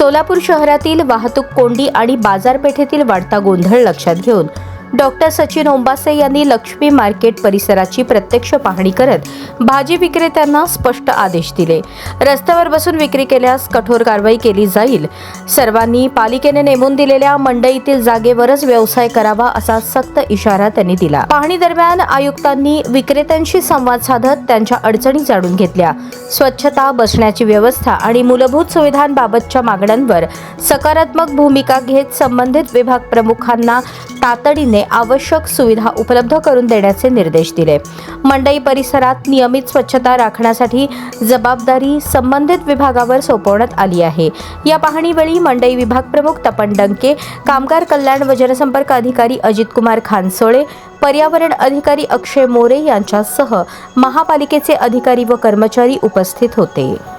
सोलापूर शहरातील वाहतूक कोंडी आणि बाजारपेठेतील वाढता गोंधळ लक्षात घेऊन डॉक्टर सचिन ओंबासे यांनी लक्ष्मी मार्केट परिसराची प्रत्यक्ष पाहणी करत भाजी विक्रेत्यांना स्पष्ट आदेश दिले. रस्त्यावर बसून विक्री केल्यास कठोर कारवाई केली जाईल. सर्वांनी पालिकेने नेमून दिलेल्या मंडईतील जागेवरच व्यवसाय करावा असा सक्त इशारा त्यांनी दिला. पाहणी दरम्यान आयुक्तांनी विक्रेत्यांशी संवाद साधत त्यांच्या अडचणी जाणून घेतल्या. स्वच्छता, बसण्याची व्यवस्था आणि मूलभूत सुविधांबाबतच्या मागण्यांवर सकारात्मक भूमिका घेत संबंधित विभाग प्रमुखांना तातडीने आवश्यक सुविधा उपलब्ध करून देण्याचे निर्देश दिले. मंडई परिसरात नियमित स्वच्छता राखण्यासाठी जबाबदारी संबंधित विभागावर सोपवण्यात आली आहे. या पाहणीवेळी मंडई विभाग प्रमुख तपन डंके, कामगार कल्याण व जनसंपर्क अधिकारी अजित कुमार खानसोळे, पर्यावरण अधिकारी अक्षय मोरे यांच्यासह महापालिकेचे अधिकारी व कर्मचारी उपस्थित होते.